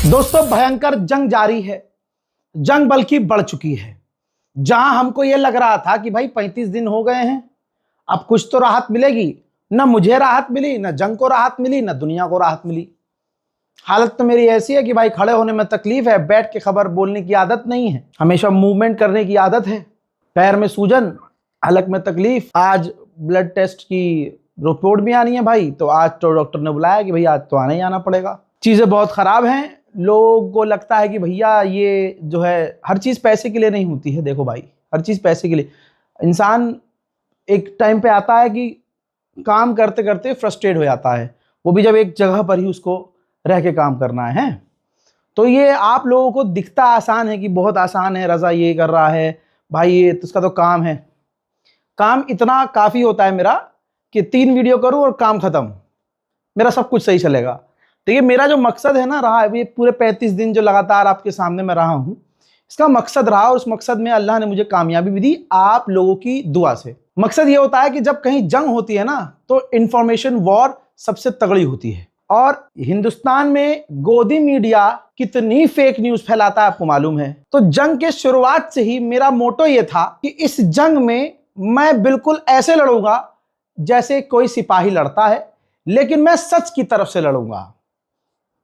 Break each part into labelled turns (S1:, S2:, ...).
S1: दोस्तों, भयंकर जंग जारी है। जंग बल्कि बढ़ चुकी है। जहां हमको यह लग रहा था कि भाई 35 दिन हो गए हैं, अब कुछ तो राहत मिलेगी, ना मुझे राहत मिली, ना जंग को राहत मिली, ना दुनिया को राहत मिली। हालत तो मेरी ऐसी है कि भाई खड़े होने में तकलीफ है, बैठ के खबर बोलने की आदत नहीं है, हमेशा मूवमेंट करने की आदत है। पैर में सूजन, हलक में तकलीफ। आज ब्लड टेस्ट की रिपोर्ट भी आनी है भाई, तो आज तो डॉक्टर ने बुलाया कि भाई आज तो आना ही आना पड़ेगा। चीजें बहुत खराब हैं। लोगों को लगता है कि भैया ये जो है हर चीज पैसे के लिए नहीं होती है। देखो भाई, हर चीज पैसे के लिए। इंसान एक टाइम पे आता है कि काम करते करते फ्रस्ट्रेट हो जाता है, वो भी जब एक जगह पर ही उसको रह के काम करना है। तो ये आप लोगों को दिखता आसान है कि बहुत आसान है, रजा ये कर रहा है भाई, ये तो उसका तो काम है। काम इतना काफ़ी होता है मेरा कि 3 वीडियो करूं और काम ख़त्म, मेरा सब कुछ सही चलेगा। देखिए, मेरा जो मकसद है ना रहा है, ये पूरे 35 दिन जो लगातार आपके सामने मैं रहा हूं, इसका मकसद रहा, और उस मकसद में अल्लाह ने मुझे कामयाबी भी दी आप लोगों की दुआ से। मकसद ये होता है कि जब कहीं जंग होती है ना, तो इंफॉर्मेशन वॉर सबसे तगड़ी होती है। और हिंदुस्तान में गोदी मीडिया कितनी फेक न्यूज फैलाता है आपको मालूम है। तो जंग के शुरुआत से ही मेरा मोटो ये था कि इस जंग में मैं बिल्कुल ऐसे लड़ूंगा जैसे कोई सिपाही लड़ता है, लेकिन मैं सच की तरफ से लड़ूंगा।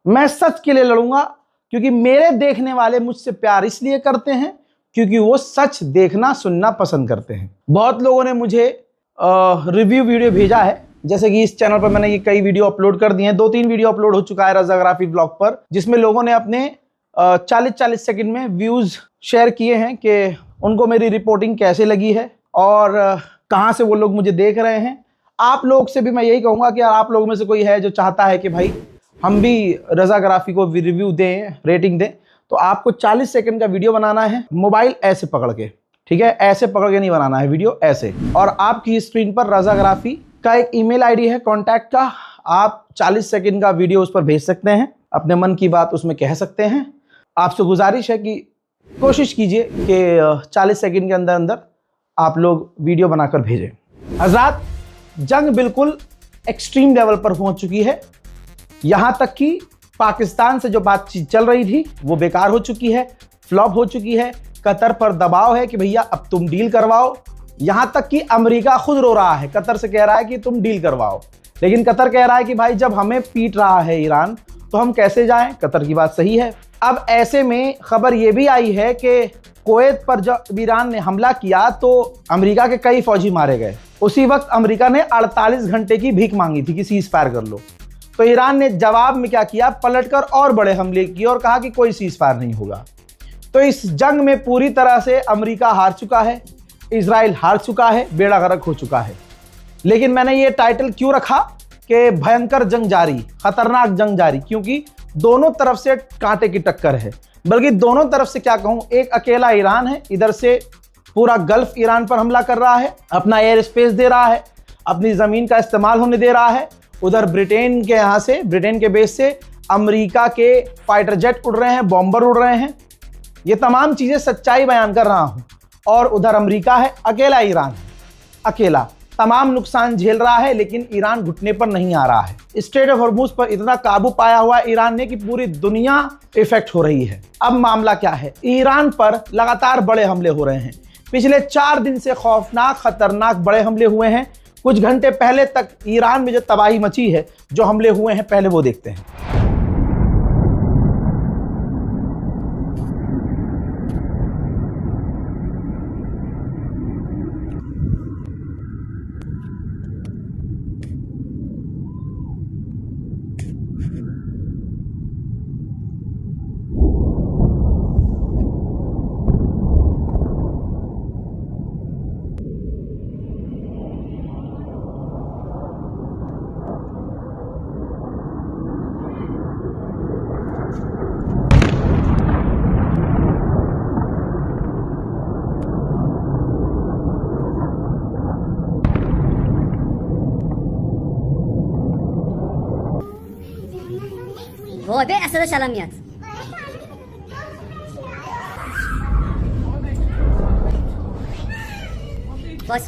S1: मैं सच के लिए लड़ूंगा, क्योंकि मेरे देखने वाले मुझसे प्यार इसलिए करते हैं क्योंकि वो सच देखना सुनना पसंद करते हैं। बहुत लोगों ने मुझे रिव्यू वीडियो भेजा है, जैसे कि इस चैनल पर मैंने ये कई वीडियो अपलोड कर दिए हैं। 2-3 वीडियो अपलोड हो चुका है रजाग्राफी ब्लॉग पर, जिसमें लोगों ने अपने 40-40 सेकंड में व्यूज शेयर किए हैं कि उनको मेरी रिपोर्टिंग कैसे लगी है और कहाँ से वो लोग मुझे देख रहे हैं। आप लोग से भी मैं यही कहूँगा कि आप लोगों में से कोई है जो चाहता है कि भाई हम भी रजाग्राफी को रिव्यू दें, रेटिंग दें, तो आपको 40 सेकंड का वीडियो बनाना है, मोबाइल ऐसे पकड़ के, ठीक है, ऐसे पकड़ के नहीं बनाना है वीडियो, ऐसे। और आपकी स्क्रीन पर रजाग्राफी का एक ईमेल आईडी है कॉन्टैक्ट का, आप 40 सेकंड का वीडियो उस पर भेज सकते हैं, अपने मन की बात उसमें कह सकते हैं। आपसे गुजारिश है कि कोशिश कीजिए कि 40 सेकंड के अंदर अंदर आप लोग वीडियो बनाकर भेजें। हज़रात, जंग बिल्कुल एक्सट्रीम लेवल पर पहुंच चुकी है। यहां तक कि पाकिस्तान से जो बातचीत चल रही थी वो बेकार हो चुकी है, फ्लॉप हो चुकी है। कतर पर दबाव है कि भैया अब तुम डील करवाओ। यहां तक कि अमेरिका खुद रो रहा है, कतर से कह रहा है कि तुम डील करवाओ, लेकिन कतर कह रहा है कि भाई जब हमें पीट रहा है ईरान तो हम कैसे जाएं। कतर की बात सही है। अब ऐसे में खबर यह भी आई है कि कुवैत पर जब ईरान ने हमला किया तो अमेरिका के कई फौजी मारे गए। उसी वक्त अमेरिका ने 48 घंटे की भीख मांगी थी कि सीज फायर कर लो, तो ईरान ने जवाब में क्या किया, पलटकर और बड़े हमले किए और कहा कि कोई सीज फायर नहीं होगा। तो इस जंग में पूरी तरह से अमेरिका हार चुका है, इजराइल हार चुका है, बेड़ा गर्क हो चुका है। लेकिन मैंने ये टाइटल क्यों रखा कि भयंकर जंग जारी, खतरनाक जंग जारी, क्योंकि दोनों तरफ से कांटे की टक्कर है। बल्कि दोनों तरफ से क्या कहूं, एक अकेला ईरान है, इधर से पूरा गल्फ ईरान पर हमला कर रहा है, अपना एयर स्पेस दे रहा है, अपनी जमीन का इस्तेमाल होने दे रहा है। उधर ब्रिटेन के यहाँ से, ब्रिटेन के बेस से अमेरिका के फाइटर जेट उड़ रहे हैं, बॉम्बर उड़ रहे हैं। ये तमाम चीजें सच्चाई बयान कर रहा हूं। और उधर अमेरिका है, अकेला ईरान है, अकेला तमाम नुकसान झेल रहा है, लेकिन ईरान घुटने पर नहीं आ रहा है। स्ट्रेट ऑफ हॉर्मुज पर इतना काबू पाया हुआ ईरान ने कि पूरी दुनिया इफेक्ट हो रही है। अब मामला क्या है, ईरान पर लगातार बड़े हमले हो रहे हैं। पिछले 4 दिन से खौफनाक खतरनाक बड़े हमले हुए हैं। कुछ घंटे पहले तक ईरान में जो तबाही मची है, जो हमले हुए हैं, पहले वो देखते हैं।
S2: ועוד 10 שלמיות. בוס.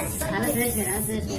S2: खाना फ्रेश है, खाना फ्रेश है।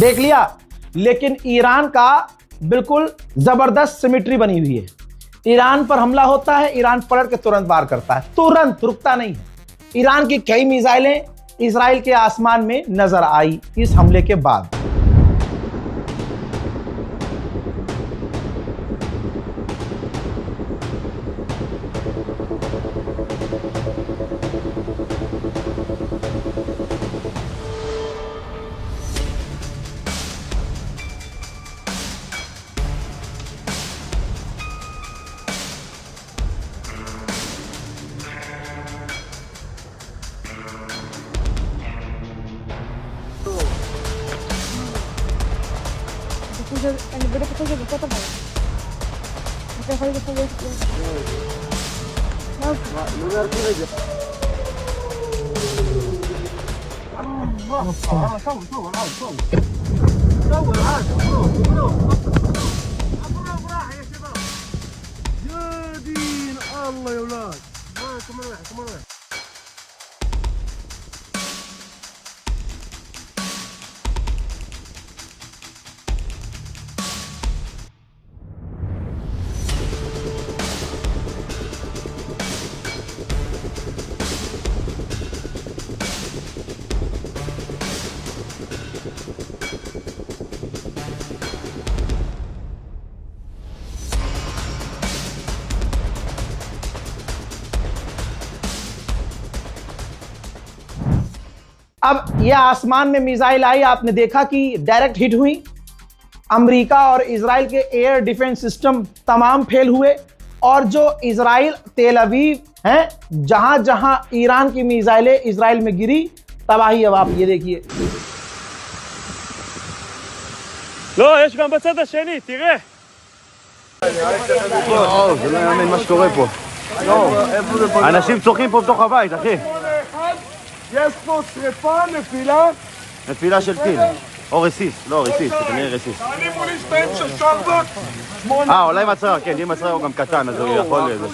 S1: देख लिया। लेकिन ईरान का बिल्कुल जबरदस्त सिमिट्री बनी हुई है। ईरान पर हमला होता है, ईरान पलट के तुरंत वार करता है, तुरंत रुकता नहीं है। ईरान की कई मिसाइलें इजराइल के आसमान में नजर आई इस हमले के बाद। अब यह आसमान में मिसाइल आई, आपने देखा कि डायरेक्ट हिट हुई। अमेरिका और इजराइल के एयर डिफेंस सिस्टम तमाम फेल हुए और जो इजराइल तेल अवीव हैं, जहां जहां ईरान की मिसाइलें इजराइल में गिरी, तबाही। अब आप ये देखिए,
S3: לא, יש גם בצד השני, תראה.
S4: זה לא יאמן מה שקורה פה. אנשים צוחקים פה בתוך הבית, אחי.
S3: יש פה שריפה, נפילה.
S4: נפילה של טיל. או רסיס, לא רסיס, כנראה רסיס.
S3: אני מול שתיים של שרבק.
S4: אולי מצרר, כן, אם מצרר הוא גם קטן, אז הוא יכול לזה.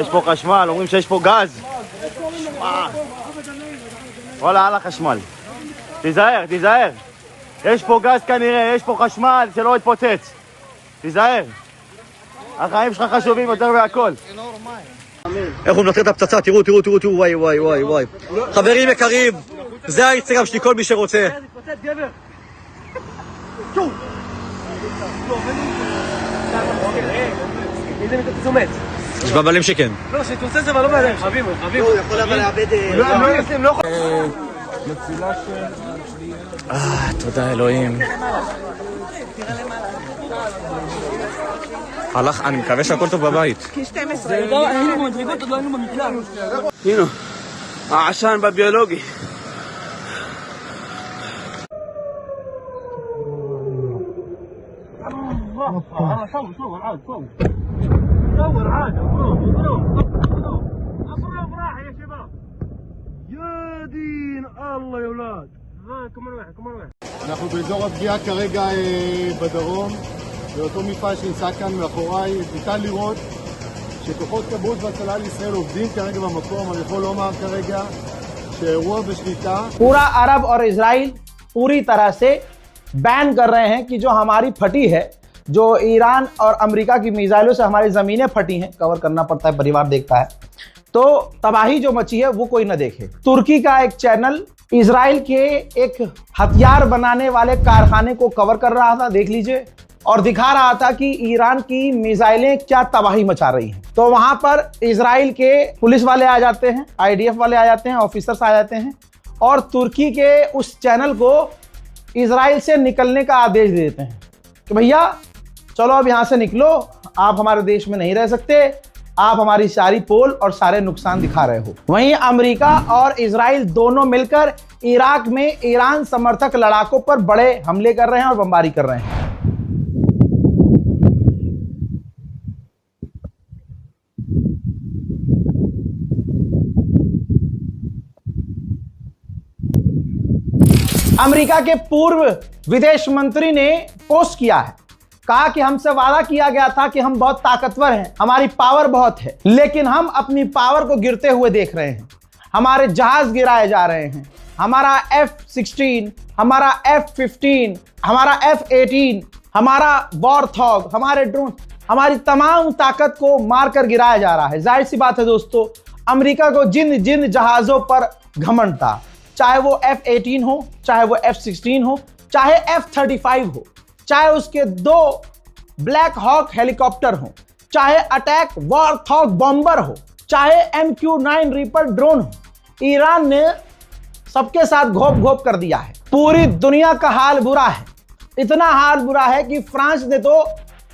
S4: יש פה חשמל, אומרים שיש פה גז. וואלה, על החשמל. תיזהר, תיזהר. יש פה גז כנראה, יש פה חשמל, שלא יתפוצץ. תיזהר. החיים שלך חשובים יותר מהכל.
S5: איך הוא מנטר את הפצצה, תראו, תראו, תראו, תראו, וואי, וואי, וואי, וואי. חברים יקרים, זה האינסטגרם שלי, כל מי שרוצה. יש בבלים שכן.
S3: לא, שתוצא זה אבל לא בעליהם, חביב, חביב.
S5: הוא יכול אבל לאבד...
S3: לא ישים, לא יכול...
S5: תודה אלוהים. הלך, אני מקווה שהכל טוב בבית.
S3: היינו במדרגות, עוד לא היינו במקלט.
S6: הנה, העשן בביולוגי.
S4: אנחנו באזור הפגיעה כרגע בדרום, באותו מפעל שנמצא כאן מאחוריי. ניתן לראות שכוחות כבאות והצלה לישראל עובדים כרגע במקום. אני יכול לומר כרגע שהאירוע בשליטה.
S1: पूरा अरब और इजराइल पूरी तरह से बैन कर रहे हैं कि जो हमारी फटी है, जो ईरान और अमेरिका की मिसाइलों से हमारी ज़मीनें फटी हैं, कवर करना पड़ता है, परिवार देखता है, तो तबाही जो मची है वो कोई ना देखे। तुर्की का एक चैनल इजराइल के एक हथियार बनाने वाले कारखाने को कवर कर रहा था, देख लीजिए, और दिखा रहा था कि ईरान की मिसाइलें क्या तबाही मचा रही हैं। तो वहां पर इजराइल के पुलिस वाले आ जाते हैं, IDF वाले आ जाते हैं, ऑफिसर्स आ जाते हैं और तुर्की के उस चैनल को इजराइल से निकलने का आदेश दे देते हैं कि भैया चलो अब यहाँ से निकलो, आप हमारे देश में नहीं रह सकते, आप हमारी सारी पोल और सारे नुकसान दिखा रहे हो। वहीं अमेरिका और इजराइल दोनों मिलकर इराक में ईरान समर्थक लड़ाकों पर बड़े हमले कर रहे हैं और बमबारी कर रहे हैं। अमेरिका के पूर्व विदेश मंत्री ने पोस्ट किया है, कहा कि हमसे वादा किया गया था कि हम बहुत ताकतवर हैं, हमारी पावर बहुत है, लेकिन हम अपनी पावर को गिरते हुए देख रहे हैं। हमारे जहाज गिराए जा रहे हैं, हमारा F-16, हमारा F-15, हमारा F-18, हमारा वॉरथॉग, हमारे ड्रोन, हमारी तमाम ताकत को मारकर गिराया जा रहा है। जाहिर सी बात है दोस्तों, अमेरिका को जिन जिन जहाजों पर घमंड था, चाहे वो F-18 हो, चाहे वो F-16 हो, चाहे F-35 हो, चाहे उसके 2 ब्लैक हॉक हेलीकॉप्टर हो, चाहे अटैक वॉरथॉग बॉम्बर हो, चाहे MQ-9 रीपर ड्रोन हो, ईरान ने सबके साथ घोप घोप कर दिया है। पूरी दुनिया का हाल बुरा है, इतना हाल बुरा है कि फ्रांस ने तो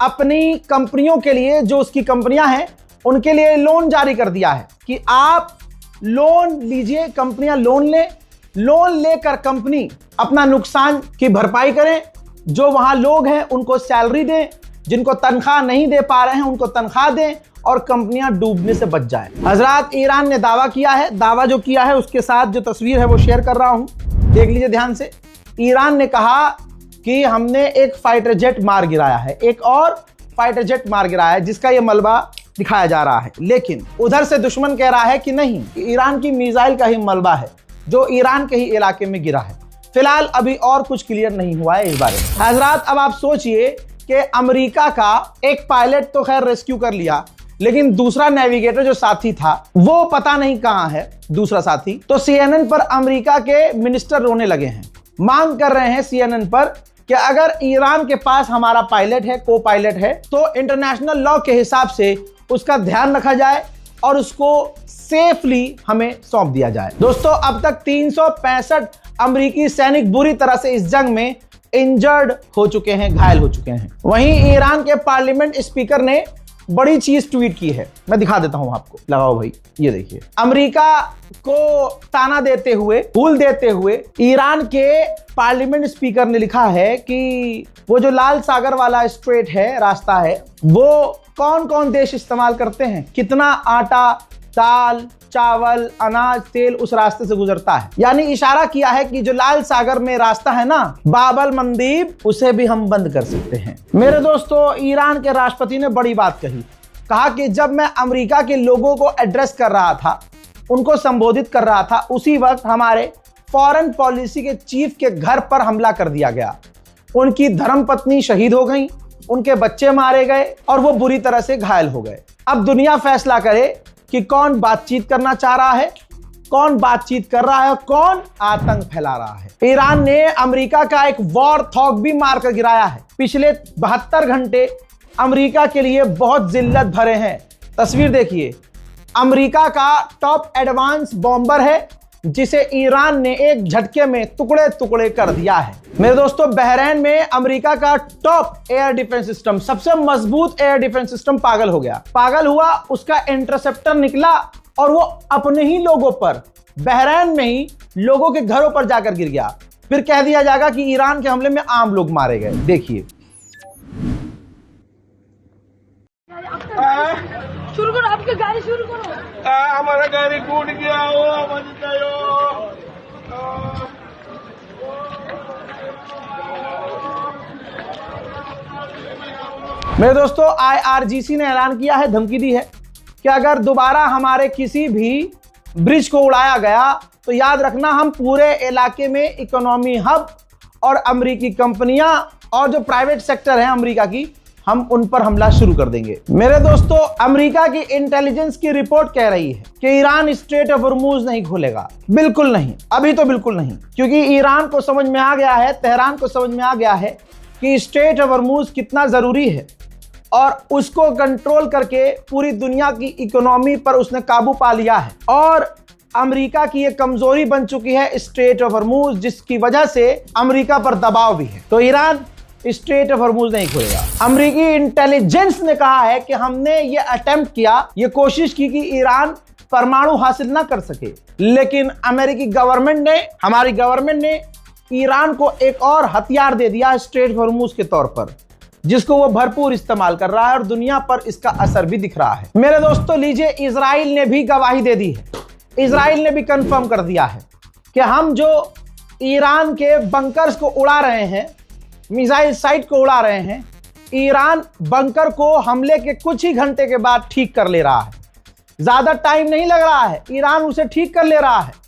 S1: अपनी कंपनियों के लिए, जो उसकी कंपनियां हैं उनके लिए लोन जारी कर दिया है कि आप लोन लीजिए, कंपनियां लोन लें, लोन लेकर कंपनी अपना नुकसान की भरपाई करें, जो वहां लोग हैं उनको सैलरी दें, जिनको तनख्वाह नहीं दे पा रहे हैं उनको तनख्वाह दें और कंपनियां डूबने से बच जाए। हजरात, ईरान ने दावा किया है, दावा जो किया है उसके साथ जो तस्वीर है वो शेयर कर रहा हूं, देख लीजिए ध्यान से। ईरान ने कहा कि हमने एक फाइटर जेट मार गिराया है, एक और फाइटर जेट मार गिराया है, जिसका ये मलबा दिखाया जा रहा है। लेकिन उधर से दुश्मन कह रहा है कि नहीं, ईरान की मिसाइल का ही मलबा है जो ईरान के ही इलाके में गिरा है। फिलहाल अभी और कुछ क्लियर नहीं हुआ है इस बारे में। हजरात, अब आप सोचिए कि अमेरिका का एक पायलट तो खैर रेस्क्यू कर लिया, लेकिन दूसरा नेविगेटर जो साथी था वो पता नहीं कहां है, दूसरा साथी। तो CNN पर अमेरिका के मिनिस्टर रोने लगे हैं, मांग कर रहे हैं CNN पर कि अगर ईरान के पास हमारा पायलट है, को पायलट है, तो इंटरनेशनल लॉ के हिसाब से उसका ध्यान रखा जाए और उसको सेफली हमें सौंप दिया जाए। दोस्तों, अब तक 365 अमेरिकी सैनिक बुरी तरह से इस जंग में इंजर्ड हो चुके हैं, घायल हो चुके हैं। वहीं ईरान के पार्लियामेंट स्पीकर ने बड़ी चीज ट्वीट की है, मैं दिखा देता हूं आपको, लगाओ भाई, ये देखिए। अमेरिका को ताना देते हुए, भूल देते हुए ईरान के पार्लियामेंट स्पीकर ने लिखा है कि वो जो लाल सागर वाला स्ट्रेट है, रास्ता है, वो कौन कौन देश इस्तेमाल करते हैं, कितना आटा, दाल, चावल, अनाज, तेल उस रास्ते से गुजरता है। यानी इशारा किया है कि जो लाल सागर में रास्ता है ना, बाबल मंदीब, उसे भी हम बंद कर सकते हैं। मेरे दोस्तों, ईरान के राष्ट्रपति ने बड़ी बात कही, कहा कि जब मैं अमेरिका के लोगों को एड्रेस कर रहा था, उनको संबोधित कर रहा था, उसी वक्त हमारे फॉरेन पॉलिसी के चीफ के घर पर हमला कर दिया गया। उनकी धर्मपत्नी शहीद हो गई, उनके बच्चे मारे गए और वो बुरी तरह से घायल हो गए। अब दुनिया फैसला करे कि कौन बातचीत करना चाह रहा है, कौन बातचीत कर रहा है, कौन आतंक फैला रहा है। ईरान ने अमेरिका का एक वॉरथॉग भी मारकर गिराया है। पिछले 72 घंटे अमेरिका के लिए बहुत जिल्लत भरे हैं। तस्वीर देखिए, अमेरिका का टॉप एडवांस बॉम्बर है जिसे ईरान ने एक झटके में टुकड़े टुकड़े कर दिया है। मेरे दोस्तों, बहरीन में अमेरिका का टॉप एयर डिफेंस सिस्टम, सबसे मजबूत एयर डिफेंस सिस्टम पागल हो गया, पागल हुआ, उसका इंटरसेप्टर निकला और वो अपने ही लोगों पर, बहरीन में ही लोगों के घरों पर जाकर गिर गया। फिर कह दिया जाएगा कि ईरान के हमले में आम लोग मारे गए। देखिए,
S7: शुरू करो, आपकी गाड़ी शुरू करो।
S6: हमारा गाड़ी टूट गया हो,
S1: मेरे दोस्तों, IRGC ने ऐलान किया है, धमकी दी है कि अगर दोबारा हमारे किसी भी ब्रिज को उड़ाया गया तो याद रखना, हम पूरे इलाके में इकोनॉमी हब और अमेरिकी कंपनियां और जो प्राइवेट सेक्टर है अमेरिका की, हम उन पर हमला शुरू कर देंगे। मेरे दोस्तों, अमेरिका की इंटेलिजेंस की रिपोर्ट कह रही है कि ईरान स्ट्रेट ऑफ हॉर्मुज नहीं खोलेगा। बिल्कुल नहीं, अभी तो बिल्कुल नहीं, क्योंकि ईरान को समझ में आ गया है, तेहरान को समझ में आ गया है कि स्ट्रेट ऑफ हॉर्मुज कितना जरूरी है और उसको कंट्रोल करके पूरी दुनिया की इकोनॉमी पर उसने काबू पा लिया है। और अमेरिका की एक कमजोरी बन चुकी है स्ट्रेट ऑफ हॉर्मुज, जिसकी वजह से अमेरिका पर दबाव भी है। तो ईरान स्ट्रेट ऑफ हॉर्मुज नहीं खोलेगा। अमेरिकी इंटेलिजेंस ने कहा है कि हमने ये अटेम्प्ट किया, ये कोशिश की कि ईरान परमाणु हासिल ना कर सके, लेकिन अमेरिकी गवर्नमेंट ने, हमारी गवर्नमेंट ने ईरान को एक और हथियार दे दिया स्ट्रेट ऑफ हॉर्मुज के तौर पर, जिसको वो भरपूर इस्तेमाल कर रहा है और दुनिया पर इसका असर भी दिख रहा है। मेरे दोस्तों लीजिए, इजराइल ने भी गवाही दे दी है, इजराइल ने भी कंफर्म कर दिया है कि हम जो ईरान के बंकर्स को उड़ा रहे हैं, मिसाइल साइट को उड़ा रहे हैं, ईरान बंकर को हमले के कुछ ही घंटे के बाद ठीक कर ले रहा है। ज्यादा टाइम नहीं लग रहा है, ईरान उसे ठीक कर ले रहा है।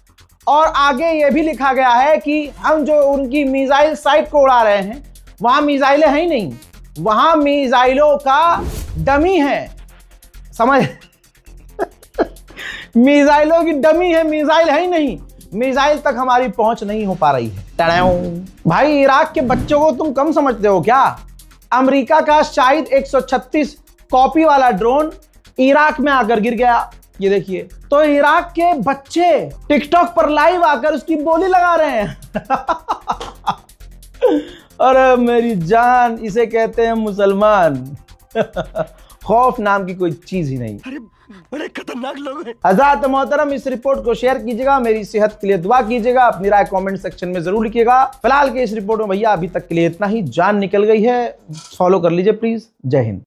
S1: और आगे यह भी लिखा गया है कि हम जो उनकी मिसाइल साइट को उड़ा रहे हैं, वहां मिसाइलें हैं ही नहीं, वहां मिसाइलों का डमी है, समझ मिसाइलों की डमी है, मिसाइल है ही नहीं, मिसाइल तक हमारी पहुंच नहीं हो पा रही है। भाई इराक के बच्चों को तुम कम समझते हो क्या? अमेरिका का शायद 136 कॉपी वाला ड्रोन इराक में आकर गिर गया, ये देखिए। तो इराक के बच्चे टिकटॉक पर लाइव आकर उसकी बोली लगा रहे हैं। अरे मेरी जान, इसे कहते हैं मुसलमान। खौफ नाम की कोई चीज ही नहीं।
S5: अरे बड़े खतरनाक लोग हैं।
S1: हज़रात मोहतरम, इस रिपोर्ट को शेयर कीजिएगा, मेरी सेहत के लिए दुआ कीजिएगा, अपनी राय कमेंट सेक्शन में जरूर लिखिएगा। फिलहाल के इस रिपोर्ट में भैया अभी तक के लिए इतना ही। जान निकल गई है, फॉलो कर लीजिए प्लीज। जय हिंद।